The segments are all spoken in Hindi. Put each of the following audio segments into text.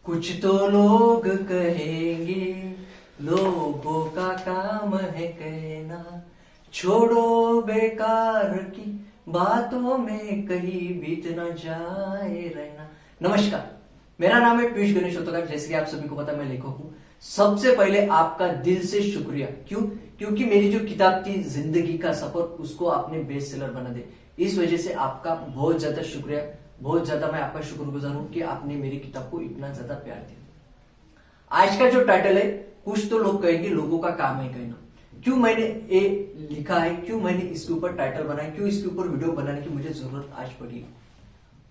कुछ तो लोग कहेंगे, लोगों का काम है कहना, छोड़ो बेकार की बातों में कहीं बीत न जाए रहना। नमस्कार, मेरा नाम है पीयूष गणेश होतकर। जैसे कि आप सभी को पता, मैं लेखक हूं। सबसे पहले आपका दिल से शुक्रिया। क्यों? क्योंकि मेरी जो किताब थी जिंदगी का सफर, उसको आपने बेस्ट सेलर बना दे। इस वजह से आपका बहुत ज्यादा शुक्रिया, बहुत ज्यादा मैं आपका शुक्रगुजार हूं कि आपने मेरी किताब को इतना ज्यादा प्यार दिया। आज का जो टाइटल है, कुछ तो लोग कहेंगे, लोगों का काम है कहना। क्यों मैंने ये लिखा है, क्यों मैंने इसके ऊपर टाइटल बनाया, क्यों इसके ऊपर वीडियो बनाने की मुझे जरूरत आज पड़ी।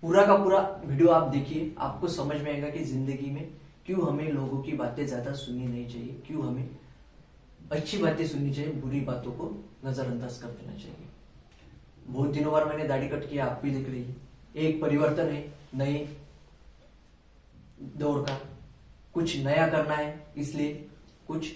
पूरा का पूरा वीडियो आप देखिए, आपको समझ में आएगा कि जिंदगी में क्यों हमें लोगों की बातें ज्यादा सुननी नहीं चाहिए, क्यों हमें अच्छी बातें सुननी चाहिए, बुरी बातों को नजरअंदाज कर देना चाहिए। बहुत दिनों बाद मैंने दाढ़ी कट किया, आप भी देख रही है। एक परिवर्तन है, नए दौर का, कुछ नया करना है, इसलिए कुछ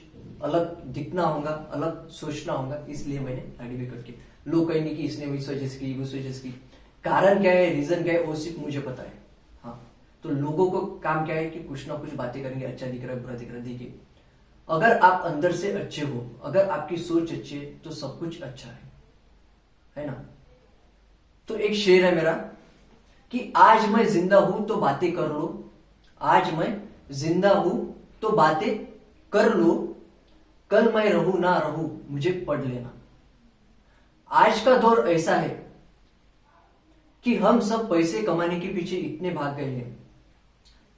अलग दिखना होगा, अलग सोचना होगा, इसलिए मैंने दाढ़ी भी कट की। लोग कहेंगे कि इसने इस वजह से की, उस वजह से की। कारण क्या है, रीजन क्या है, वो सिर्फ मुझे पता है। हाँ, तो लोगों को काम क्या है कि कुछ ना कुछ बातें करेंगे, अच्छा दिख रहा है, बुरा दिख रहा है। देखिए, अगर आप अंदर से अच्छे हो, अगर आपकी सोच अच्छी है, तो सब कुछ अच्छा है ना। तो एक शेर है मेरा कि आज मैं जिंदा हूं तो बातें कर लो, आज मैं जिंदा हूं तो बातें कर लो, कल मैं रहूं ना रहूं मुझे पढ़ लेना। आज का दौर ऐसा है कि हम सब पैसे कमाने के पीछे इतने भाग गए हैं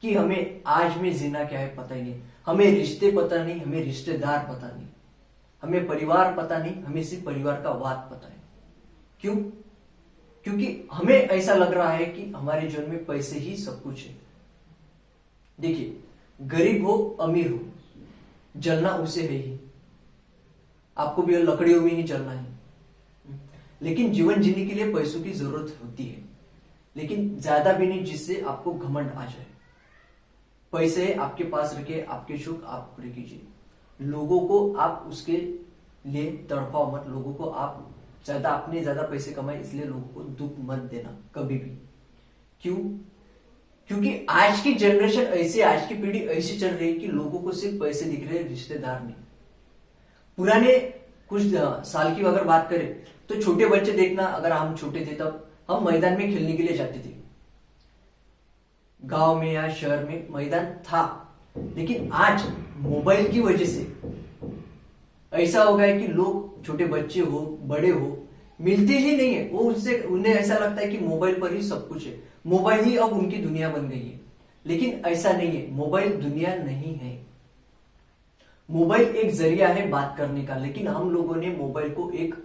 कि हमें आज में जीना क्या है पता ही नहीं। हमें रिश्ते पता नहीं, हमें रिश्तेदार पता नहीं, हमें परिवार पता नहीं, हमें सिर्फ परिवार का वाद पता है। क्यों? क्योंकि हमें ऐसा लग रहा है कि हमारे जीवन में पैसे ही सब कुछ है। देखिए, गरीब हो अमीर हो, जलना उसे है ही। आपको भी लकड़ियों में ही जलना है। लेकिन जीवन जीने के लिए पैसों की जरूरत होती है, लेकिन ज्यादा भी नहीं जिससे आपको घमंड आ जाए। पैसे आपके पास रखे, आपके सुख आप पूरे कीजिए। लोगों को आप उसके लिए तड़पाओ मत। लोगों को आप आपने ज्यादा पैसे कमाए इसलिए लोगों को दुख मत देना कभी भी। क्यों? क्योंकि आज की जनरेशन ऐसी, आज की पीढ़ी ऐसी चल रही है कि लोगों को सिर्फ पैसे दिख रहे हैं, रिश्तेदार नहीं। पुराने कुछ साल की अगर बात करें तो छोटे बच्चे देखना, अगर हम छोटे थे तब हम मैदान में खेलने के लिए जाते थे। गांव में या शहर में मैदान था, लेकिन आज मोबाइल की वजह से ऐसा हो गया है कि लोग, छोटे बच्चे हो बड़े हो, मिलते ही नहीं है। वो उन्हें ऐसा लगता है कि मोबाइल पर ही सब कुछ है, मोबाइल ही अब उनकी दुनिया बन गई है। लेकिन ऐसा नहीं है, मोबाइल दुनिया नहीं है। मोबाइल एक जरिया है बात करने का, लेकिन हम लोगों ने मोबाइल को एक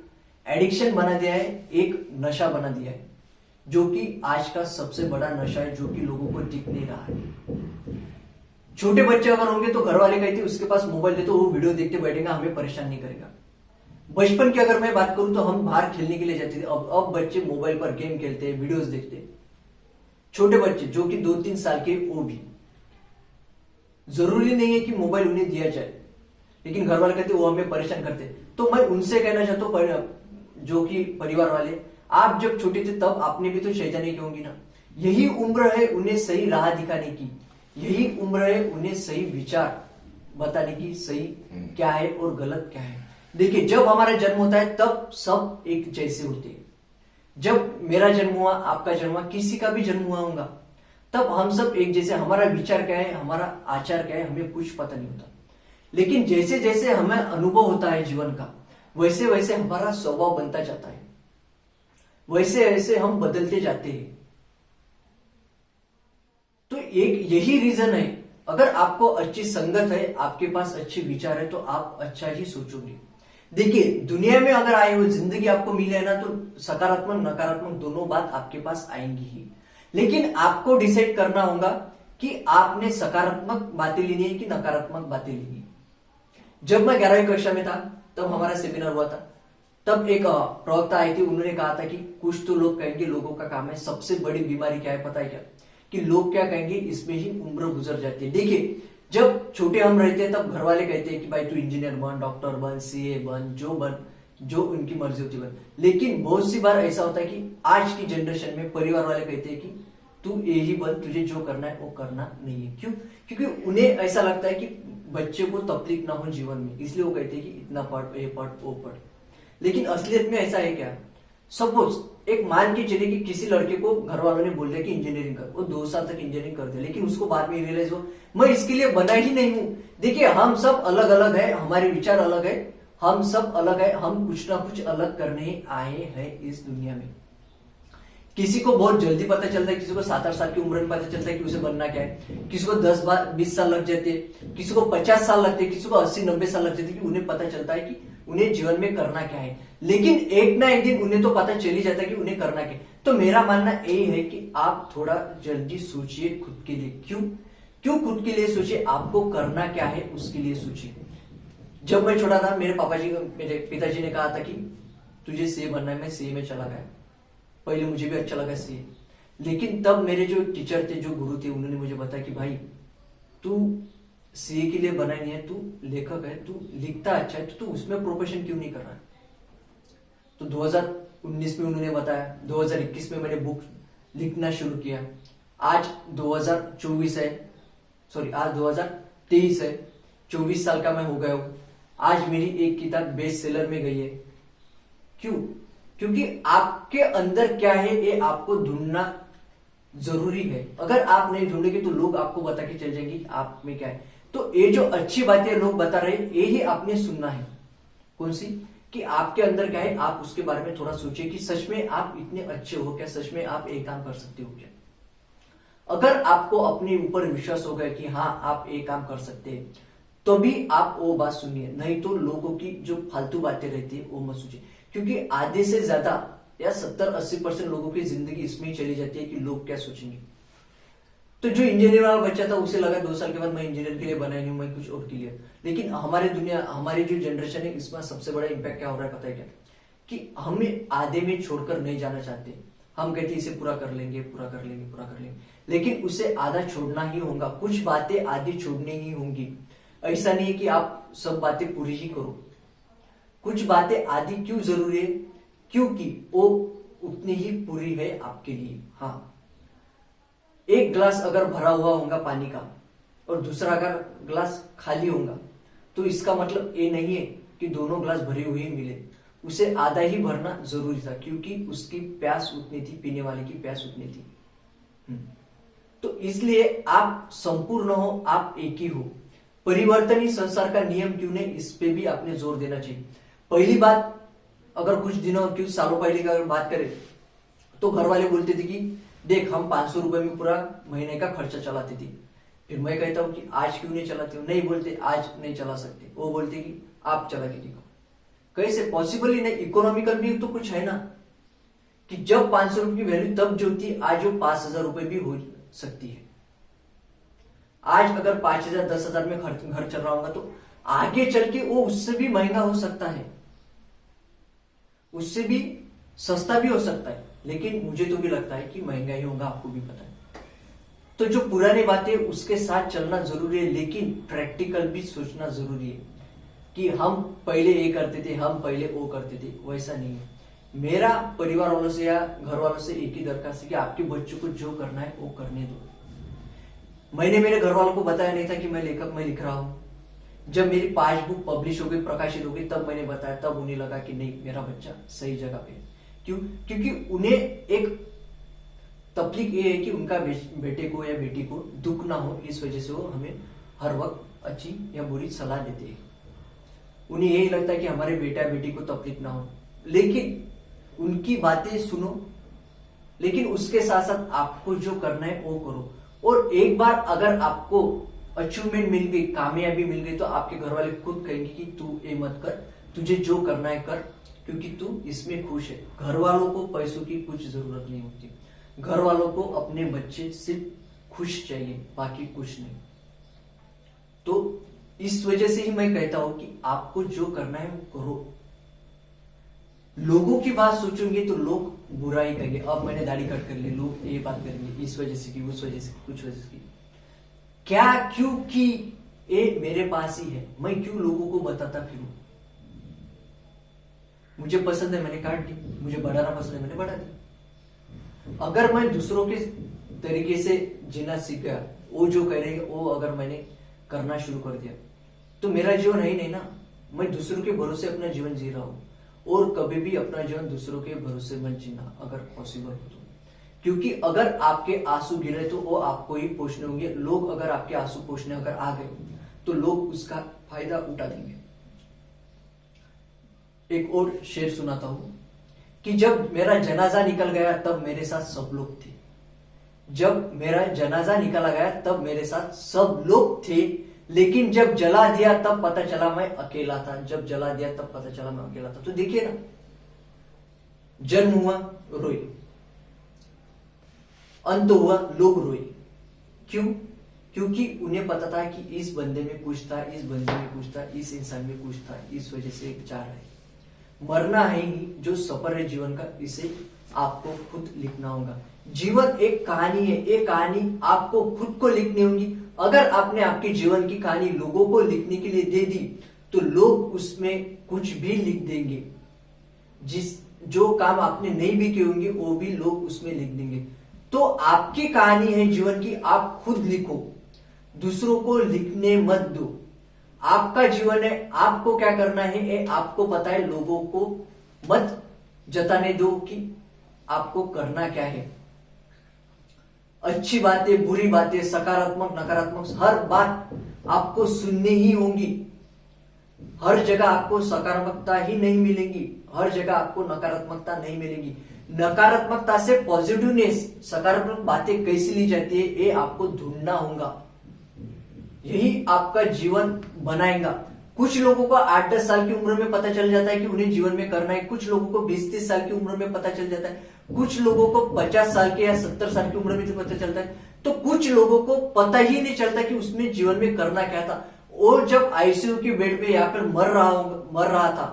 एडिक्शन बना दिया है, एक नशा बना दिया है, जो कि आज का सबसे बड़ा नशा है, जो कि लोगों को दिख नहीं रहा है। छोटे बच्चे अगर होंगे तो घर वाले कहते उसके पास मोबाइल दे तो वो वीडियो देखते बैठेगा, हमें परेशान नहीं करेगा। बचपन की अगर मैं बात करूं तो हम बाहर खेलने के लिए जाते थे। अब बच्चे मोबाइल पर गेम खेलते हैं, वीडियोस देखते हैं। छोटे बच्चे जो कि 2-3 साल के, वो भी जरूरी नहीं है कि मोबाइल उन्हें दिया जाए, लेकिन घर वाले कहते वो हमें परेशान करते। तो मैं उनसे कहना चाहता हूं, जो कि परिवार वाले, आप जब छोटे थे तब आपने भी तो शैतानी की होंगी ना। यही उम्र है उन्हें सही राह दिखाने की, यही उम्र है उन्हें सही विचार बताने की, सही क्या है और गलत क्या है। देखिए, जब हमारा जन्म होता है तब सब एक जैसे होते हैं। जब मेरा जन्म हुआ, आपका जन्म हुआ, किसी का भी जन्म हुआ होगा, तब हम सब एक जैसे। हमारा विचार क्या है, हमारा आचार क्या है, हमें कुछ पता नहीं होता। लेकिन जैसे जैसे हमें अनुभव होता है जीवन का, वैसे वैसे हमारा स्वभाव बनता जाता है, वैसे वैसे हम बदलते जाते हैं। तो एक यही रीजन है, अगर आपको अच्छी संगत है, आपके पास अच्छे विचार है, तो आप अच्छा ही सोचोगे। देखिए, दुनिया में अगर आए हो, जिंदगी आपको मिले है ना, तो सकारात्मक नकारात्मक दोनों बात आपके पास आएंगी ही। लेकिन आपको डिसाइड करना होगा कि आपने सकारात्मक बातें लेनी है कि नकारात्मक बातें लेनी है। जब मैं 11वीं कक्षा में था तब हमारा सेमिनार हुआ था। तब एक प्रवक्ता आई थी, उन्होंने कहा था कि कुछ तो लोग कहेंगे, लोगों का काम है। सबसे बड़ी बीमारी क्या है पता है क्या? कि लोग क्या कहेंगे, इसमें ही उम्र गुजर जाती है। देखिए, जब छोटे हम रहते हैं तब घर वाले कहते हैं कि भाई तू इंजीनियर बन, डॉक्टर बन, सीए बन, जो उनकी मर्जी होती बन। लेकिन बहुत सी बार ऐसा होता है कि आज की जनरेशन में परिवार वाले कहते हैं कि तू यही बन, तुझे जो करना है वो करना नहीं है। क्यों? क्योंकि उन्हें ऐसा लगता है कि बच्चे को तकलीफ ना हो जीवन में, इसलिए वो कहते हैं कि इतना पढ़, ये पढ़, वो पढ़। लेकिन असलियत में ऐसा है क्या? सपोज एक मान के चलिए कि किसी लड़के को घर वालों ने बोल दिया कि इंजीनियरिंग कर, वो 2 साल तक इंजीनियरिंग कर दिया, लेकिन उसको बाद में रियलाइज हो मैं इसके लिए बना ही नहीं हूं। देखिए, हम सब अलग अलग है, हमारे विचार अलग है, हम सब अलग है, हम कुछ ना कुछ अलग करने आए हैं इस दुनिया में। किसी को बहुत जल्दी पता चलता है, किसी को 7-8 साल की उम्र में पता चलता है कि उसे बनना क्या है, किसी को 10-20 साल लग जाते हैं, किसी को 50 साल लगते हैं, किसी को 80-90 साल लग जाते हैं कि उन्हें पता चलता है कि उन्हें जीवन में करना क्या है। लेकिन एक ना एक दिन उन्हें तो पता चल ही जाता है कि उन्हें करना क्या है। तो मेरा मानना यही है कि आप थोड़ा जल्दी सोचिए खुद के लिए। क्यों खुद के लिए सोचिए? आपको करना क्या है उसके लिए सोचिए। जब मैं छोटा था, मेरे पिताजी ने कहा था कि तुझे सीए बनना है, मैं सीए में चला गया। पहले मुझे भी अच्छा लगा सीए, लेकिन तब मेरे जो टीचर थे, जो गुरु थे, उन्होंने मुझे बताया कि भाई तू सीए के लिए बना नहीं है, तू लेखक है, तू लिखता अच्छा है, तो तू उसमें प्रोफेशन क्यों नहीं कर रहा है? तो 2019 में उन्होंने बताया, 2021 में मैंने बुक लिखना शुरू किया। आज 2024 है, सॉरी आज 2023 है, 24 साल का मैं हो गया हूं। आज मेरी एक किताब बेस्ट सेलर में गई है। क्यों? क्योंकि आपके अंदर क्या है ये आपको ढूंढना जरूरी है। अगर आप नहीं ढूंढेंगे तो लोग आपको बता के चल जाएंगे कि आप में क्या है। तो ये जो अच्छी बातें लोग बता रहे हैं, यही आपने सुनना है। कौन सी? कि आपके अंदर क्या है, आप उसके बारे में थोड़ा सोचिए कि सच में आप इतने अच्छे हो क्या, सच में आप एक काम कर सकते हो क्या। अगर आपको अपने ऊपर विश्वास हो गया कि हाँ आप एक काम कर सकते हैं, तो भी आप वो बात सुनिए, नहीं तो लोगों की जो फालतू बातें रहती है वो मत सोचिए। क्योंकि आधे से ज्यादा या 70-80% लोगों की जिंदगी इसमें ही चली जाती है कि लोग क्या सोचेंगे। तो जो इंजीनियर वाला बच्चा था, उसे लगा 2 साल के बाद मैं इंजीनियर के लिए बना नहीं हूं, मैं कुछ और के लिए। लेकिन हमारी जो जनरेशन है, इसमें सबसे बड़ा इंपैक्ट क्या हो रहा है पता है क्या? कि हमें आधे में छोड़कर नहीं जाना चाहते। हम कहते इसे पूरा कर लेंगे, पूरा कर लेंगे, पूरा कर लेंगे, लेकिन उसे आधा छोड़ना ही होगा। कुछ बातें आधी छोड़नी ही होंगी। ऐसा नहीं है कि आप सब बातें पूरी ही करो। कुछ बातें आधी क्यों जरूरी है? क्योंकि वो उतनी ही पूरी है आपके लिए। हाँ, एक ग्लास अगर भरा हुआ होगा पानी का और दूसरा अगर ग्लास खाली होगा, तो इसका मतलब ये नहीं है कि दोनों ग्लास भरे हुए ही मिले। उसे आधा ही भरना जरूरी था, क्योंकि उसकी प्यास उतनी थी, पीने वाले की प्यास उतनी थी। तो इसलिए आप संपूर्ण हो, आप एक ही हो। परिवर्तन ही संसार का नियम क्यों नहीं, इस पे भी आपने जोर देना चाहिए। पहली बात, अगर कुछ सालों पहले की अगर बात करें, तो घर वाले बोलते थे कि देख हम 500 रुपए में पूरा महीने का खर्चा चलाती थी। फिर मैं कहता हूं कि आज क्यों नहीं चलाते हो? नहीं बोलते आज नहीं चला सकते, वो बोलते कि आप चला के दिखाओ। कैसे पॉसिबल ही नहीं। इकोनॉमिकल भी तो कुछ है ना, कि जब 500 रुपए की वैल्यू तब जो थी, आज वो 5,000 रुपए भी हो सकती है। आज अगर 5,000 10,000 में घर चल रहा होगा, तो आगे चल के वो उससे भी महंगा हो सकता है, उससे भी सस्ता भी हो सकता है। लेकिन मुझे तो भी लगता है कि महंगा ही होगा, आपको भी पता है। तो जो पुरानी बातें उसके साथ चलना जरूरी है, लेकिन प्रैक्टिकल भी सोचना जरूरी है कि हम पहले ये करते थे, हम पहले वो करते थे। वैसा नहीं है। मेरा परिवार वालों से या घर वालों से एक ही दरखास्त है कि आपके बच्चों को जो करना है वो करने दो। मैंने मेरे घर वालों को बताया नहीं था कि मैं लेखक, मैं लिख रहा हूं। जब मेरी 5 बुक पब्लिश हो गई, प्रकाशित हो गई, तब मैंने बताया। तब उन्हें लगा कि नहीं, मेरा बच्चा सही जगह पे है। क्यों? क्योंकि उन्हें एक तकलीफ ये है कि उनका बेटे को या बेटी को दुख ना हो, इस वजह से वो हमें हर वक्त अच्छी या बुरी सलाह देते हैं। उन्हें यही लगता है कि हमारे बेटा बेटी को तकलीफ ना हो, लेकिन उनकी बातें सुनो, लेकिन उसके साथ साथ आपको जो करना है वो करो। और एक बार अगर आपको अचीवमेंट मिल गई, कामयाबी मिल गई, तो आपके घर वाले खुद कहेंगे कि तू ये मत कर, तुझे जो करना है कर, क्योंकि तू इसमें खुश है। घर वालों को पैसों की कुछ जरूरत नहीं होती। घर वालों को अपने बच्चे सिर्फ खुश चाहिए, बाकी कुछ नहीं। तो इस वजह से ही मैं कहता हूं कि आपको जो करना है वो करो। लोगों की बात सोचेंगे तो लोग बुरा ही कहेंगे। अब मैंने दाढ़ी कट कर ली, लोग ये बात करेंगे, इस वजह से की, उस वजह से, कुछ वजह से की। क्या? क्योंकि ये मेरे पास ही है, मैं क्यों लोगों को बताता फिरूं? मुझे पसंद है, मैंने काट दी। मुझे बढ़ाना पसंद है, मैंने बढ़ा दी। अगर मैं दूसरों के तरीके से जीना सीख गया, वो जो कह रहे हैं वो अगर मैंने करना शुरू कर दिया तो मेरा जीवन है ही नहीं ना। मैं दूसरों के भरोसे अपना जीवन जी रहा हूँ, और कभी भी अपना जीवन दूसरों के भरोसे मत जीना अगर पॉसिबल हो तो। क्योंकि अगर आपके आंसू गिरे तो वो आपको ही पोषने होंगे। लोग अगर आपके आंसू पोषने अगर आ गए तो लोग उसका फायदा उठा देंगे। एक और शेर सुनाता हूं कि जब मेरा जनाजा निकल गया तब मेरे साथ सब लोग थे। जब मेरा जनाजा निकला गया तब मेरे साथ सब लोग थे, लेकिन जब जला दिया तब पता चला मैं अकेला था। जब जला दिया तब पता चला मैं अकेला था। तो देखिए ना, जन्म हुआ रोए, अंत हुआ लोग रोए। क्यों? क्योंकि उन्हें पता था कि इस बंदे में कुछ था, इस बंदे में कुछ था, इस इंसान में कुछ था, इस वजह से जा रहा है। मरना है ही जो सफर है जीवन का, इसे आपको खुद लिखना होगा। जीवन एक कहानी है, एक कहानी आपको खुद को लिखनी होगी। अगर आपने आपके जीवन की कहानी लोगों को लिखने के लिए दे दी तो लोग उसमें कुछ भी लिख देंगे। जो काम आपने नहीं भी किए होंगे वो भी लोग उसमें लिख देंगे। तो आपकी कहानी है जीवन की, आप खुद लिखो, दूसरों को लिखने मत दो। आपका जीवन है, आपको क्या करना है ये आपको पता है। लोगों को मत जताने दो कि आपको करना क्या है। अच्छी बातें, बुरी बातें, सकारात्मक, नकारात्मक, हर बात आपको सुननी ही होगी। हर जगह आपको सकारात्मकता ही नहीं मिलेगी, हर जगह आपको नकारात्मकता नहीं मिलेगी। नकारात्मकता से पॉजिटिवनेस, सकारात्मक बातें कैसी ली जाती है ये आपको ढूंढना होगा। यही आपका जीवन बनाएगा। कुछ लोगों को 8-10 साल की उम्र में पता चल जाता है कि उन्हें जीवन में करना है। कुछ लोगों को 20-30 साल की उम्र में पता चल जाता है। कुछ लोगों को 50 साल के या 70 साल की उम्र में तो पता चलता है। तो कुछ लोगों को पता ही नहीं चलता कि उसमें जीवन में करना क्या था। और जब आईसीयू के बेड पे या फिर मर रहा था,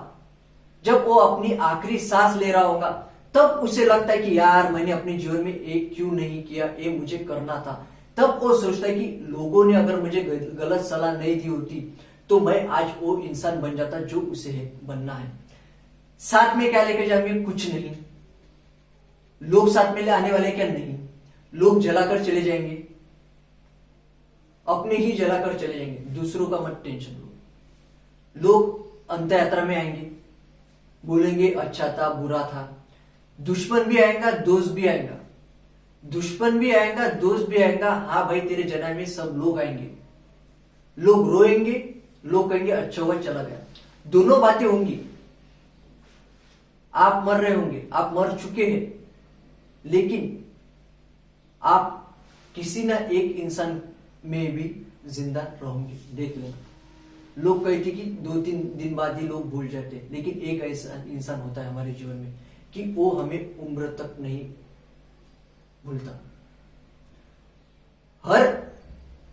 जब वो अपनी आखिरी सांस ले रहा होगा, तब उसे लगता है कि यार मैंने अपने जीवन में एक क्यों नहीं किया, ये मुझे करना था। तब वो सोचता है कि लोगों ने अगर मुझे गलत सलाह नहीं दी होती तो मैं आज वो इंसान बन जाता जो उसे बनना है। साथ में क्या लेकर जाएंगे? कुछ नहीं। लोग साथ में ले आने वाले क्या? नहीं। लोग जलाकर चले जाएंगे, अपने ही जलाकर चले जाएंगे, दूसरों का मत टेंशन लो। लोग अंत यात्रा में आएंगे, बोलेंगे अच्छा था, बुरा था। दुश्मन भी आएगा, दोस्त भी आएगा, दुश्मन भी आएगा, दोस्त भी आएगा। हाँ भाई, तेरे जनाजे में सब लोग आएंगे। लोग रोएंगे, लोग कहेंगे अच्छा हुआ चला गया। दोनों बातें होंगी। आप मर रहे होंगे, आप मर चुके हैं, लेकिन आप किसी ना एक इंसान में भी जिंदा रहोगे। देख लेना, लोग कहते कि 2-3 दिन बाद ही लोग भूल जाते हैं, लेकिन एक ऐसा इंसान होता है हमारे जीवन में कि वो हमें उम्र तक नहीं भूलता। हर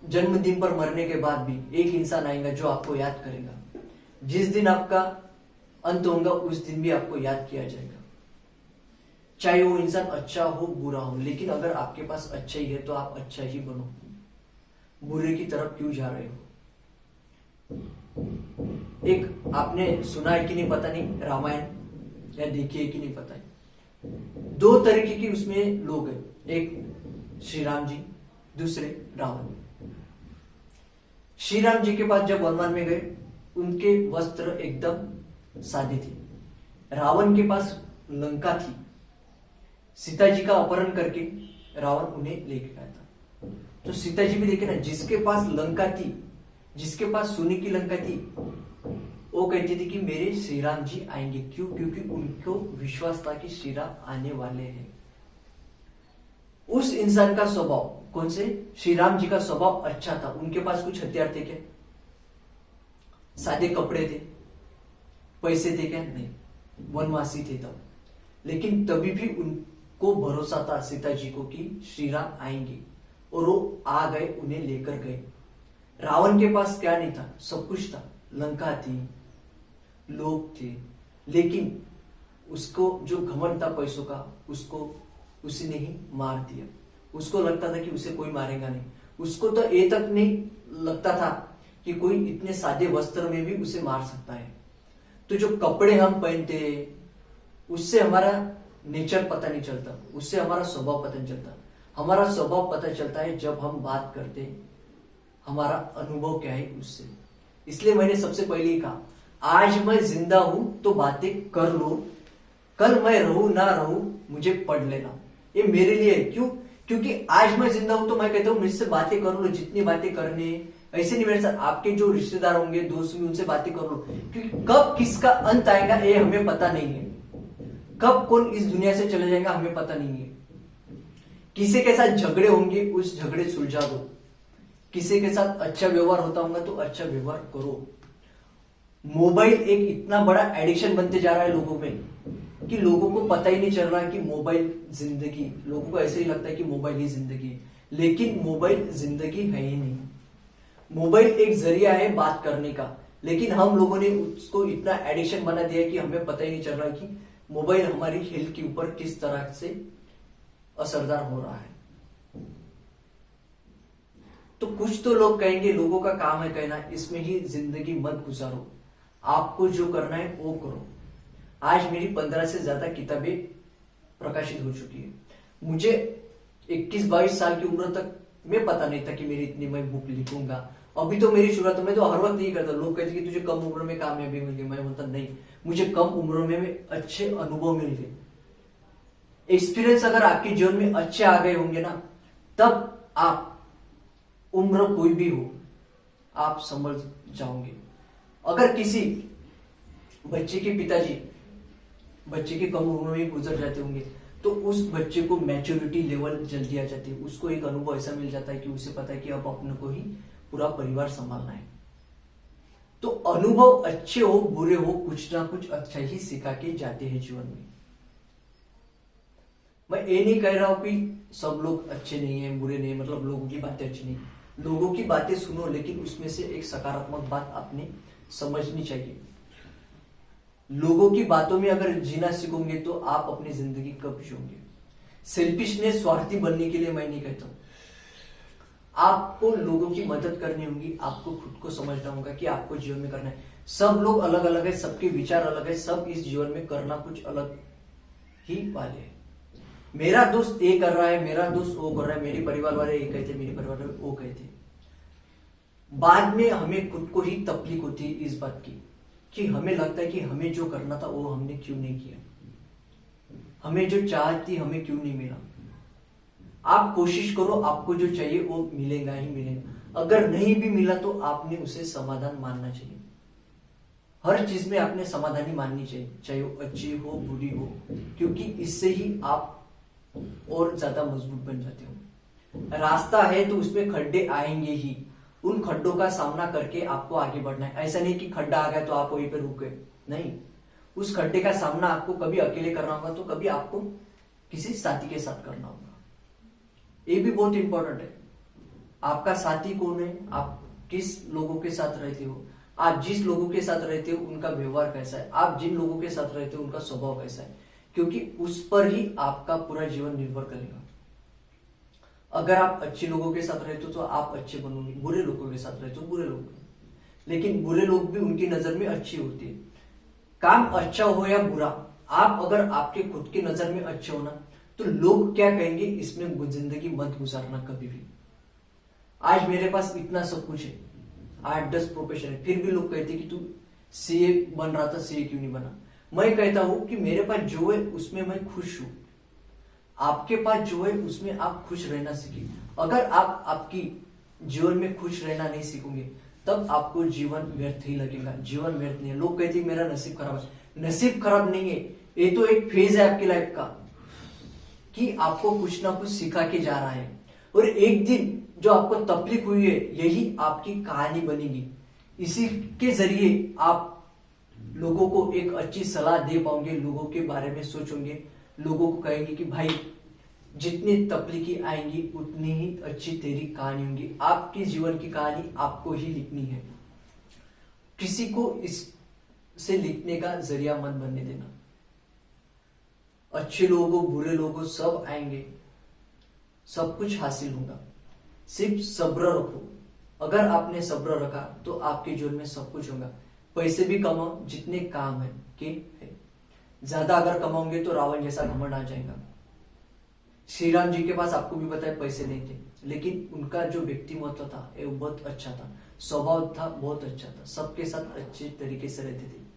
जन्मदिन पर मरने के बाद भी एक इंसान आएगा जो आपको याद करेगा। जिस दिन आपका अंत होगा उस दिन भी आपको याद किया जाएगा, चाहे वो इंसान अच्छा हो बुरा हो। लेकिन अगर आपके पास अच्छा ही है तो आप अच्छा ही बनो, बुरे की तरफ क्यों जा रहे हो। एक आपने सुना है कि नहीं पता नहीं, रामायण या देखिए कि नहीं पता है। 2 तरीके की उसमें लोग हैं, एक श्री राम जी, दूसरे रावण। श्री राम जी के पास जब वनवास में गए, उनके वस्त्र एकदम सादे थे। रावण के पास लंका थी, सीता जी का अपहरण करके रावण उन्हें लेके गया था। तो सीता जी भी देखे ना, जिसके पास लंका थी, जिसके पास सोने की लंका थी, वो कहती थी कि मेरे श्री राम जी आएंगे। क्यों? क्योंकि उनको विश्वास था कि श्री राम आने वाले हैं। उस इंसान का स्वभाव, कौन से? श्री राम जी का स्वभाव अच्छा था। उनके पास कुछ हथियार थे क्या? सादे कपड़े थे, पैसे थे क्या? नहीं, वनवासी थे तब। लेकिन तभी भी उनको भरोसा था सीता जी को कि श्री राम आएंगे, और वो आ गए, उन्हें लेकर गए। रावण के पास क्या नहीं था? सब कुछ था, लंका थी, लोग थे, लेकिन उसको जो घमंड था पैसों का, उसको उसने ही मार दिया। उसको लगता था कि उसे कोई मारेगा नहीं। उसको तो ये तक नहीं लगता था कि कोई इतने सादे वस्त्र में भी उसे मार सकता है। तो जो कपड़े हम पहनते हैं उससे हमारा नेचर पता नहीं चलता, उससे हमारा स्वभाव पता नहीं चलता। हमारा स्वभाव पता चलता है जब हम बात करते हैं, हमारा अनुभव क्या है उससे। इसलिए मैंने सबसे पहले ही कहा, आज मैं जिंदा हूं तो बातें कर लो, कल मैं रहूं ना रहूं मुझे पढ़ लेना। ये मेरे लिए है। क्यों? क्योंकि आज मैं जिंदा हूं तो मैं कहता हूं मुझसे बातें कर लो, जितनी बातें करनी है। ऐसे नहीं मेरे साथ, आपके जो रिश्तेदार होंगे, दोस्त होंगे, उनसे बातें कर लो, क्योंकि कब किसका अंत आएगा ये हमें पता नहीं है। कब कौन इस दुनिया से चले जाएगा हमें पता नहीं है। किसी के साथ झगड़े होंगे, उस झगड़े सुलझा दो। किसी के साथ अच्छा व्यवहार होता होगा तो अच्छा व्यवहार करो। मोबाइल एक इतना बड़ा एडिक्शन बनते जा रहा है लोगों में कि लोगों को पता ही नहीं चल रहा है कि मोबाइल जिंदगी, लोगों को ऐसे ही लगता है कि मोबाइल ही जिंदगी है, लेकिन मोबाइल जिंदगी है ही नहीं। मोबाइल एक जरिया है बात करने का, लेकिन हम लोगों ने उसको इतना एडिक्शन बना दिया है कि हमें पता ही नहीं चल रहा कि मोबाइल हमारी हेल्थ के ऊपर किस तरह से असरदार हो रहा है। तो कुछ तो लोग कहेंगे, लोगों का काम है कहना इसमें ही जिंदगी मत गुजारो, आपको जो करना है वो करो। आज मेरी 15 से ज्यादा किताबें प्रकाशित हो चुकी है। मुझे 21-22 साल की उम्र तक मैं पता नहीं था कि मेरी इतनी मैं बुक लिखूंगा। अभी तो मेरी शुरुआत में तो हर वक्त नहीं करता, लोग कहते कि तुझे कम उम्र में कामयाबी मिल गई। मैं बोलता नहीं, मुझे कम उम्र में अच्छे अनुभव मिल गए। एक्सपीरियंस अगर आपके जीवन में अच्छे आ गए होंगे ना, तब आप उम्र कोई भी हो आप समझ जाओगे। अगर किसी बच्चे के पिताजी बच्चे के कम उम्र में गुजर जाते होंगे तो उस बच्चे को मैच्योरिटी लेवल जल्दी आ जाती है। उसको एक अनुभव ऐसा मिल जाता है कि उसे पता है कि अब अपने को ही पूरा परिवार संभालना है। तो अनुभव अच्छे हो बुरे हो, कुछ ना कुछ अच्छा ही सिखा के जाते हैं जीवन में। मैं ये नहीं कह रहा हूं कि सब लोग अच्छे नहीं है, बुरे नहीं है, मतलब लोगों की बातें अच्छी नहीं। लोगों की बातें सुनो, लेकिन उसमें से एक सकारात्मक बात आपने समझनी चाहिए। लोगों की बातों में अगर जीना सीखोगे तो आप अपनी जिंदगी कब जियोगे। सेल्फिशनेस, स्वार्थी बनने के लिए मैं नहीं कहता हूं। आपको लोगों की मदद करनी होगी, आपको खुद को समझना होगा कि आपको जीवन में करना है। सब लोग अलग अलग है, सबके विचार अलग है, सब इस जीवन में करना कुछ अलग ही वाले हैं। मेरा दोस्त ये कर रहा है, मेरा दोस्त वो कर रहा है, मेरे परिवार वाले ये कहते, मेरे परिवार वाले वो कहते। बाद में हमें खुद को ही तकलीफ होती है इस बात की कि हमें लगता है कि हमें जो करना था वो हमने क्यों नहीं किया, हमें जो चाहती हमें क्यों नहीं मिला। आप कोशिश करो, आपको जो चाहिए वो मिलेगा ही मिलेगा। अगर नहीं भी मिला तो आपने उसे समाधान मानना चाहिए। हर चीज में आपने समाधान ही माननी चाहिए, चाहे वो अच्छी हो बुरी हो, क्योंकि इससे ही आप और ज्यादा मजबूत बन जाते हो। रास्ता है तो उसमें खड्डे आएंगे ही, उन खड्डों का सामना करके आपको आगे बढ़ना है। ऐसा नहीं कि खड्डा आ गया तो आप वहीं पे रुक गए, नहीं। उस खड्डे का सामना आपको कभी अकेले करना होगा तो कभी आपको किसी साथी के साथ करना होगा। ये भी बहुत इंपॉर्टेंट है। आपका साथी कौन है, आप किस लोगों के साथ रहते हो, आप जिस लोगों के साथ रहते हो उनका व्यवहार कैसा है, आप जिन लोगों के साथ रहते हो उनका स्वभाव कैसा है, क्योंकि उस पर ही आपका पूरा जीवन निर्भर करेगा। अगर आप अच्छे लोगों के साथ रहते हो तो आप अच्छे बनोगे, बुरे लोगों के साथ रहते हो बुरे लोग, लेकिन बुरे लोग भी उनकी नजर में अच्छे होते हैं। काम अच्छा हो या बुरा, आप अगर आपके खुद की नजर में अच्छे हो ना तो लोग क्या कहेंगे इसमें जिंदगी मत गुजारना कभी भी। आज मेरे पास इतना सब कुछ है, 8-10 प्रोफेशन है, फिर भी लोग कहते कि तू सीए बन रहा था, सीए क्यों नहीं बना। मैं कहता हूं कि मेरे पास जो है उसमें मैं खुश हूं, आपके पास जो है उसमें आप खुश रहना सीखिए। अगर आप आपकी जीवन में खुश रहना नहीं सीखोगे तब आपको जीवन व्यर्थ ही लगेगा। जीवन व्यर्थ नहीं है। लोग कहते हैं मेरा नसीब खराब है, नसीब खराब नहीं है, ये तो एक फेज है आपकी लाइफ का कि आपको कुछ ना कुछ सिखा के जा रहा है, और एक दिन जो आपको तकलीफ हुई है यही आपकी कहानी बनेगी। इसी के जरिए आप लोगों को एक अच्छी सलाह दे पाओगे, लोगों के बारे में सोचोगे, लोगों को कहेंगे कि भाई जितनी तकलीफें आएंगी उतनी ही अच्छी तेरी कहानी होगी। आपके जीवन की कहानी आपको ही लिखनी है, किसी को इससे लिखने का जरिया मत बनने देना। अच्छे लोगों बुरे लोगों सब आएंगे, सब कुछ हासिल होगा, सिर्फ सब्र रखो। अगर आपने सब्र रखा तो आपके जीवन में सब कुछ होगा। पैसे भी कमाओ जितने काम है, ज्यादा अगर कमाओगे तो रावण जैसा घमंड आ जाएगा। श्री राम जी के पास आपको भी पता है पैसे नहीं थे, लेकिन उनका जो व्यक्तिमत्व था वो बहुत अच्छा था, स्वभाव था बहुत अच्छा था, सबके साथ अच्छे तरीके से रहते थे।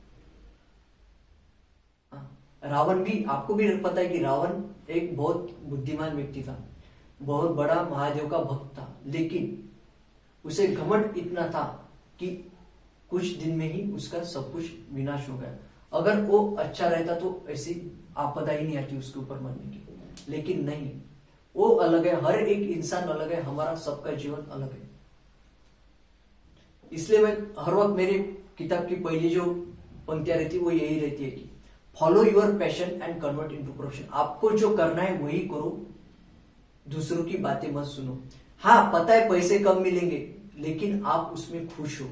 रावण भी, आपको भी पता है कि रावण एक बहुत बुद्धिमान व्यक्ति था, बहुत बड़ा महादेव का भक्त था, लेकिन उसे घमंड इतना था कि कुछ दिन में ही उसका सब कुछ विनाश हो गया। अगर वो अच्छा रहता तो ऐसी आपदा ही नहीं आती उसके ऊपर मरने की, लेकिन नहीं, वो अलग है, हर एक इंसान अलग है, हमारा सबका जीवन अलग है। इसलिए मैं हर वक्त मेरी किताब की पहली जो पंक्तियां रहती है वो यही रहती है कि follow your passion and convert into profession. आपको जो करना है वही करो, दूसरों की बातें मत सुनो। हाँ, पता है पैसे कम मिलेंगे, लेकिन आप उसमें खुश हो।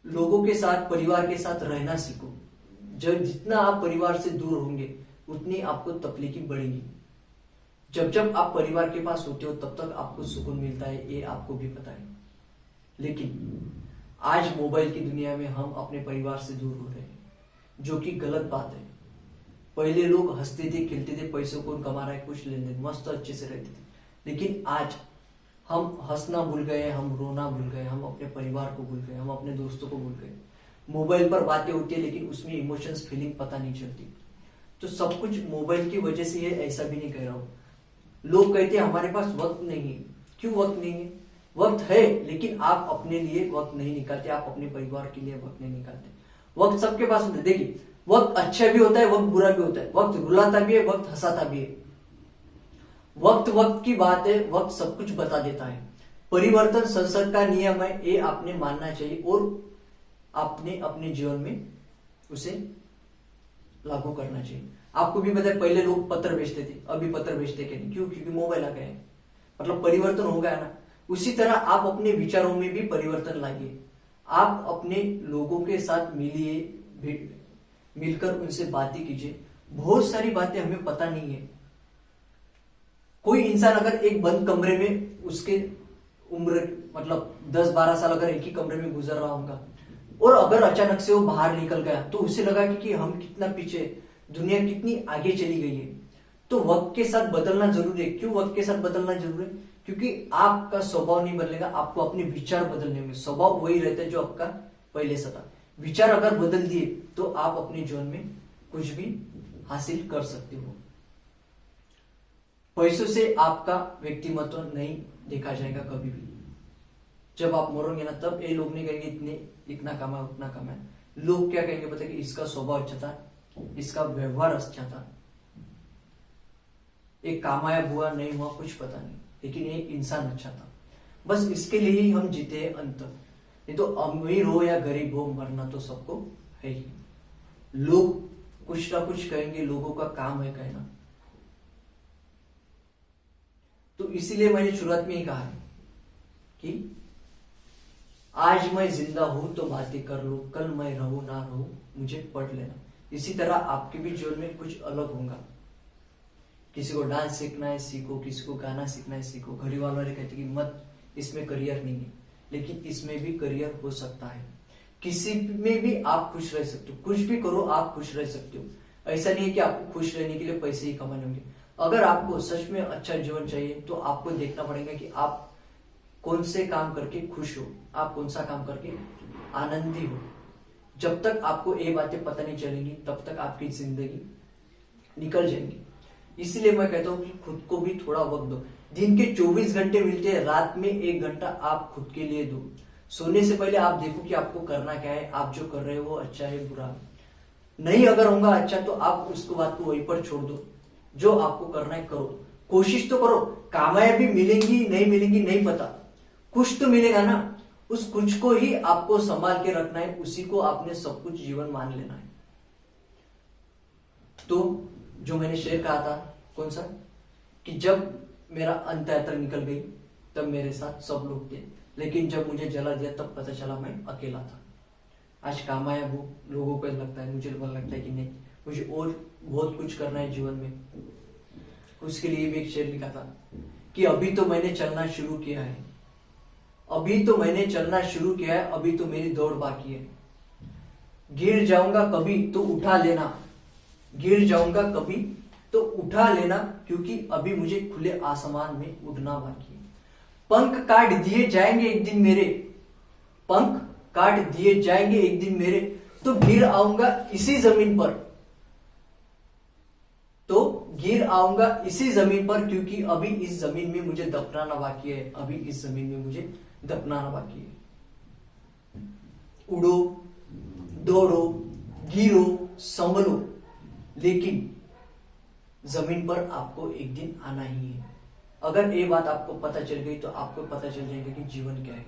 लोगों के साथ, परिवार के साथ रहना सीखो। जब जितना आप परिवार से दूर होंगे उतनी आपको तकलीफी बढ़ेगी। जब जब आप परिवार के पास होते हो तब तक आपको सुकून मिलता है, ये आपको भी पता है। लेकिन आज मोबाइल की दुनिया में हम अपने परिवार से दूर हो रहे हैं, जो कि गलत बात है। पहले लोग हंसते थे, खेलते थे, पैसों कौन कमा रहा है, कुछ लेन देन, मस्त अच्छे से रहते थे। लेकिन आज हम हंसना भूल गए, हम रोना भूल गए, हम अपने परिवार को भूल गए, हम अपने दोस्तों को भूल गए। मोबाइल पर बातें होती है लेकिन उसमें इमोशंस, फीलिंग पता नहीं चलती। तो सब कुछ मोबाइल की वजह से है, ऐसा भी नहीं कह रहा हूं। लोग कहते हैं हमारे पास वक्त नहीं है। क्यों वक्त नहीं है? वक्त है, लेकिन आप अपने लिए वक्त नहीं निकालते, आप अपने परिवार के लिए वक्त नहीं निकालते। वक्त सबके पास होता है। देखिए, वक्त अच्छा भी होता है, वक्त बुरा भी होता है, वक्त रुलाता भी है, वक्त हंसाता भी है। वक्त वक्त की बात है, वक्त सब कुछ बता देता है। परिवर्तन संसार का नियम है, ये आपने मानना चाहिए और आपने अपने जीवन में उसे लागू करना चाहिए। आपको भी पता है पहले लोग पत्र भेजते थे, अभी पत्र भेजते नहीं। क्यों? क्योंकि मोबाइल आ गया है, मतलब परिवर्तन हो गया ना। उसी तरह आप अपने विचारों में भी परिवर्तन लाइए। आप अपने लोगों के साथ मिलिए, मिलकर उनसे बातें कीजिए। बहुत सारी बातें हमें पता नहीं है। कोई इंसान अगर एक बंद कमरे में, उसके उम्र मतलब 10-12 साल अगर एक ही कमरे में गुजर रहा होगा और अगर अचानक से वो बाहर निकल गया तो उसे लगा कि हम कितना पीछे, दुनिया कितनी आगे चली गई है। तो वक्त के साथ बदलना जरूरी है। क्यों वक्त के साथ बदलना जरूरी है? क्योंकि आपका स्वभाव नहीं बदलेगा, आपको अपने विचार बदलने में। स्वभाव वही रहता है जो आपका पहले से था। विचार अगर बदल दिए तो आप अपने जीवन में कुछ भी हासिल कर सकते हो। पैसों से आपका व्यक्तिमत्व नहीं देखा जाएगा कभी भी। जब आप मरोगे ना, तब ये लोग नहीं कहेंगे इतना कमा उतना कमा। लोग क्या कहेंगे पता है कि इसका स्वभाव अच्छा था, इसका व्यवहार अच्छा था, एक कामाया हुआ नहीं हुआ कुछ पता नहीं, लेकिन एक इंसान अच्छा था। बस इसके लिए ही हम जीते हैं अंत तक। नहीं तो अमीर हो या गरीब हो, मरना तो सबको है ही। लोग कुछ ना कुछ कहेंगे, लोगों का काम है कहना। तो इसीलिए मैंने शुरुआत में ही कहा है कि आज मैं जिंदा हूं तो बातें कर लो, कल मैं रहूं ना रहूं मुझे पढ़ लेना। इसी तरह आपके भी जीवन में कुछ अलग होगा। किसी को डांस सीखना है सीखो, किसी को गाना सीखना है सीखो। घर वाले कहते कि मत, इसमें करियर नहीं है, लेकिन इसमें भी करियर हो सकता है। किसी में भी आप खुश रह सकते हो, कुछ भी करो आप खुश रह सकते हो। ऐसा नहीं है कि आपको खुश रहने के लिए पैसे ही कमाने होंगे। अगर आपको सच में अच्छा जीवन चाहिए तो आपको देखना पड़ेगा कि आप कौन से काम करके खुश हो, आप कौन सा काम करके आनंदी हो। जब तक आपको ये बातें पता नहीं चलेंगी तब तक आपकी जिंदगी निकल जाएंगी। इसलिए मैं कहता हूँ कि खुद को भी थोड़ा वक्त दो। दिन के 24 घंटे मिलते हैं, रात में 1 घंटा आप खुद के लिए दो। सोने से पहले आप देखो कि आपको करना क्या है, आप जो कर रहे हो वो अच्छा है बुरा नहीं। अगर होगा अच्छा तो आप उसको बात को वहीं पर छोड़ दो। जो आपको करना है करो, कोशिश तो करो। कामयाबी मिलेंगी नहीं मिलेंगी नहीं पता, कुछ तो मिलेगा ना। उस कुछ को ही आपको संभाल के रखना है, उसी को आपने सब कुछ जीवन मान लेना है। तो जो मैंने शेर कहा था, कौन सा, कि जब मेरा अंत यात्रा निकल गई तब मेरे साथ सब लोग थे, लेकिन जब मुझे जला दिया तब पता चला मैं अकेला था। आज कामयाब हूं, लोगों को लगता है, मुझे लगता है कि नहीं, मुझे और बहुत कुछ करना है जीवन में। उसके लिए भी एक शेर लिखा था कि अभी तो मैंने चलना शुरू किया है, अभी तो मैंने चलना शुरू किया है, अभी तो मेरी दौड़ बाकी है। गिर जाऊंगा कभी तो उठा लेना, गिर जाऊंगा कभी तो उठा लेना, क्योंकि अभी मुझे खुले आसमान में उड़ना बाकी है। पंख काट दिए जाएंगे एक दिन मेरे, पंख काट दिए जाएंगे एक दिन मेरे, तो गिर आऊंगा इसी जमीन पर, तो गिर आऊंगा इसी जमीन पर, क्योंकि अभी इस जमीन में मुझे दफनाना बाकी है, अभी इस जमीन में मुझे दफनाना बाकी है। उड़ो, दौड़ो, गिरो, संभलो, लेकिन जमीन पर आपको एक दिन आना ही है। अगर ये बात आपको पता चल गई तो आपको पता चल जाएगा कि जीवन क्या है।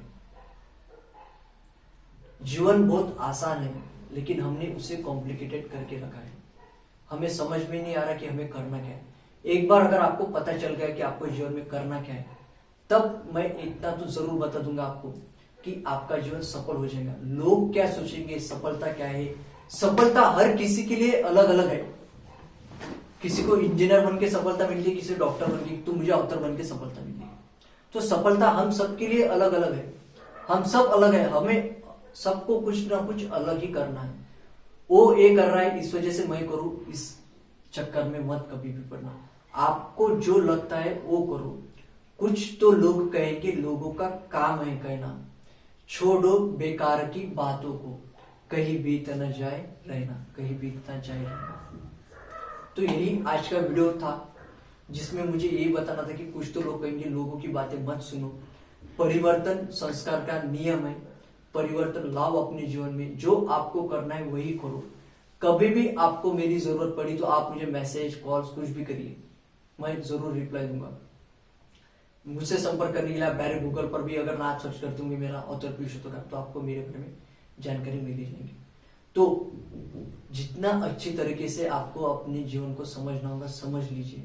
जीवन बहुत आसान है, लेकिन हमने उसे कॉम्प्लिकेटेड करके रखा है। हमें समझ में नहीं आ रहा कि हमें करना क्या है। एक बार अगर आपको पता चल गया कि आपको जीवन में करना क्या है, तब मैं इतना तो जरूर बता दूंगा आपको कि आपका जीवन सफल हो जाएगा। लोग क्या सोचेंगे, सफलता क्या है, सफलता हर किसी के लिए अलग अलग है। किसी को इंजीनियर बन के सफलता मिलती है, किसी को डॉक्टर बन के, तो मुझे अफसर बन के सफलता मिलती है। तो सफलता हम सबके लिए अलग अलग है, हम सब अलग है, हमें सबको कुछ ना कुछ अलग ही करना है। वो ये कर रहा है इस वजह से मैं करूं, इस चक्कर में मत कभी भी पड़ना। आपको जो लगता है वो करो। कुछ तो लोग कहेंगे, लोगों का काम है कहना, छोड़ो बेकार की बातों को, कहीं बीत न जाए रहना, कहीं बीत न जाए रहना। तो यही आज का वीडियो था, जिसमें मुझे यही बताना था कि कुछ तो लोग कहेंगे, लोगों की बातें मत सुनो। परिवर्तन संस्कार का नियम है, परिवर्तन लाओ अपने जीवन में, जो आपको करना है वही करो। कभी भी आपको मेरी जरूरत पड़ी तो आप मुझे मैसेज, कॉल्स कुछ भी करिए, मैं जरूर रिप्लाई दूंगा। मुझसे संपर्क करने के लिए आप डायरेक्ट गूगल पर भी अगर नाम सर्च करते होंगे मेरा ऑथर पीयूष होतकर, तो आपको मेरे बारे में जानकारी मिल जाएगी। तो जितना अच्छी तरीके से आपको अपने जीवन को समझना होगा समझ लीजिए,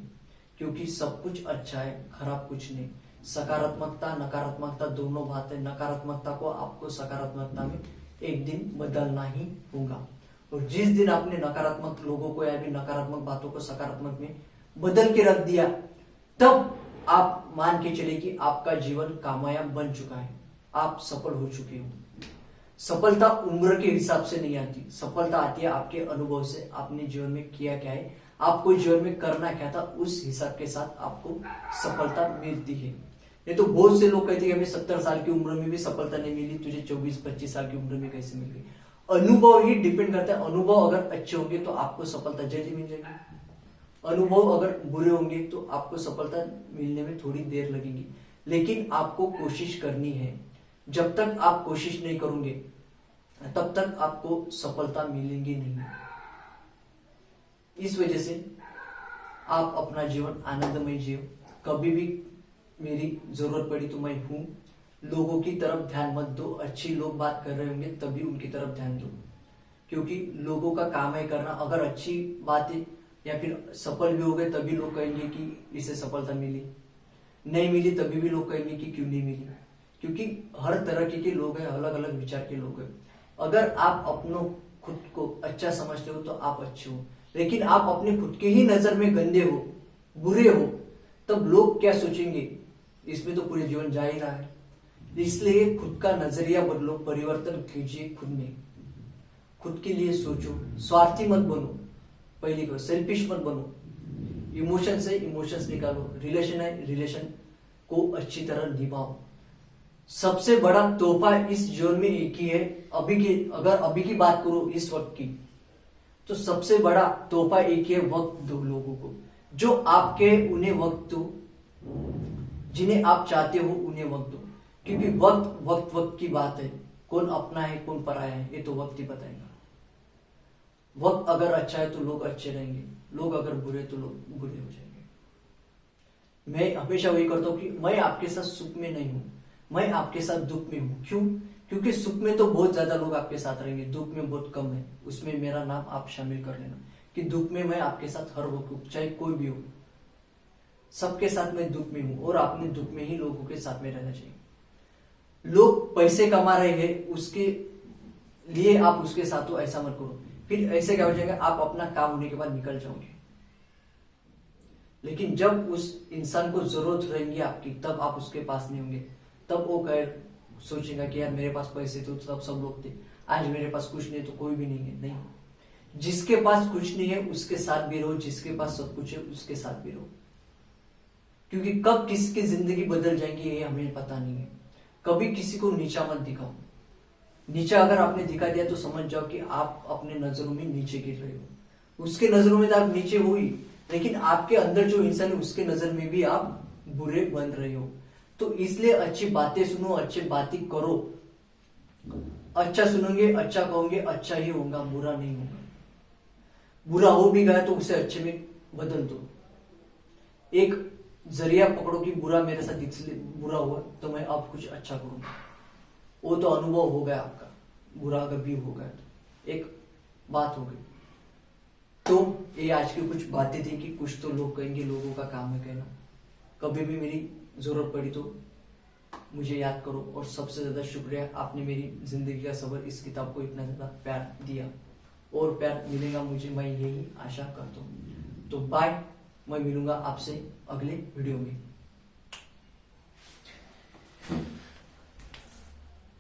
क्योंकि सब कुछ अच्छा है, खराब कुछ नहीं। सकारात्मकता नकारात्मकता दोनों बात है। नकारात्मकता को आपको सकारात्मकता में एक दिन बदलना ही होगा, और जिस दिन आपने नकारात्मक लोगों को या फिर नकारात्मक बातों को सकारात्मक में बदल के रख दिया, तब आप मान के चले कि आपका जीवन कामयाब बन चुका है, आप सफल हो चुके हो। सफलता उम्र के हिसाब से नहीं आती, सफलता आती है आपके अनुभव से। आपने जीवन में किया क्या है, आपको जीवन में करना क्या था, उस हिसाब के साथ आपको सफलता मिलती है। नहीं तो बहुत से लोग कहते हैं हमें 70 साल की उम्र में भी सफलता नहीं मिली, तुझे 24-25 साल की उम्र में कैसे मिल गई। अनुभव ही डिपेंड करता है। अनुभव अगर अच्छे होंगे तो आपको सफलता जल्दी मिल जाएगी, अनुभव अगर बुरे होंगे तो आपको सफलता मिलने में थोड़ी देर लगेगी। लेकिन आपको कोशिश करनी है, जब तक आप कोशिश नहीं करोगे तब तक आपको सफलता मिलेगी नहीं। इस वजह से आप अपना जीवन आनंदमय जियो। कभी भी मेरी जरूरत पड़ी तो मैं हूं। लोगों की तरफ ध्यान मत दो, अच्छी लोग बात कर रहे होंगे तभी उनकी तरफ ध्यान दो, क्योंकि लोगों का काम है करना। अगर अच्छी बातें या फिर सफल भी हो गए तभी लोग कहेंगे कि इसे सफलता मिली, नहीं मिली तभी भी लोग कहेंगे कि क्यों नहीं मिली, क्योंकि हर तरह के लोग हैं, अलग अलग विचार के लोग हैं। अगर आप अपनों खुद को अच्छा समझते हो तो आप अच्छे हो, लेकिन आप अपने खुद के ही नजर में गंदे हो, बुरे हो, तब लोग क्या सोचेंगे, इसमें तो पूरे जीवन जा ही रहा है। इसलिए खुद का नजरिया बदलो, परिवर्तन कीजिए खुद में, खुद के लिए सोचो, स्वार्थी मत बनो, पहली को सेल्फिश मत बनो। इमोशन से इमोशंस निकालो, रिलेशन है रिलेशन को अच्छी तरह निभाओ। सबसे बड़ा तोहफा इस जीवन में एक ही है। अगर अभी की बात करो इस वक्त की, तो सबसे बड़ा तोहफा एक ही है, वक्त दो लोगों को जो आपके, उन्हें वक्त दो, जिन्हें आप चाहते हो उन्हें वक्त दो, क्योंकि वक्त की बात है। कौन अपना है कौन पराया है ये तो वक्त ही बताएगा। वक्त अगर अच्छा है तो लोग अच्छे रहेंगे, लोग अगर बुरे तो लोग बुरे हो जाएंगे। मैं हमेशा वही करता हूँ कि मैं आपके साथ सुख में नहीं हूं, मैं आपके साथ दुख में हूं। क्यों? क्योंकि सुख में तो बहुत ज्यादा लोग आपके साथ रहेंगे, दुख में बहुत कम है। उसमें मेरा नाम आप शामिल कर लेना कि दुख में मैं आपके साथ हर वक्त हूं, चाहे कोई भी हो, सबके साथ मैं दुख में हूं। और आपने दुख में ही लोगों के साथ में रहना चाहिए। लोग पैसे कमा रहे हैं उसके लिए आप उसके साथ हो, ऐसा मत करो। फिर ऐसे क्या हो जाएगा, आप अपना काम होने के बाद निकल जाओगे। लेकिन जब उस इंसान को जरूरत रहेगी आपकी, तब आप उसके पास नहीं होंगे। तब वो सोचेगा कि यार मेरे पास पैसे तो तब सब लोग थे, आज मेरे पास कुछ नहीं तो कोई भी नहीं है। नहीं, जिसके पास कुछ नहीं है उसके साथ भी रहो, जिसके पास सब कुछ है उसके साथ भी रहो, क्योंकि कब किसकी जिंदगी बदल जाएंगी ये हमें पता नहीं है। कभी किसी को नीचा मत दिखाओ। नीचा अगर आपने दिखा दिया तो समझ जाओ कि आप अपने नजरों में नीचे गिर रहे हो। उसके नजरों में तो आप नीचे हो ही, लेकिन आपके अंदर जो इंसान है उसके नजर में भी आप बुरे बन रहे हो। तो इसलिए अच्छी बातें सुनो, अच्छी बातें करो। अच्छा सुनोगे, अच्छा कहोगे, अच्छा ही होगा, बुरा नहीं होगा। बुरा हो भी गया तो उसे अच्छे में बदल दो। एक जरिया पकड़ो कि बुरा मेरे साथ इसलिए बुरा हुआ तो मैं अब कुछ अच्छा करूंगा। वो तो अनुभव हो गया आपका, बुरा कभी हो गया तो एक बात हो गई। तो ये आज की कुछ बातें थी कि कुछ तो लोग कहेंगे, लोगों का काम है कहना। कभी भी मेरी जरूरत पड़ी तो मुझे याद करो। और सबसे ज्यादा शुक्रिया, आपने मेरी जिंदगी का सफर इस किताब को इतना ज्यादा प्यार दिया, और प्यार मिलेगा मुझे, मैं यही आशा करता हूँ। तो बाय, मैं मिलूंगा आपसे अगले वीडियो में।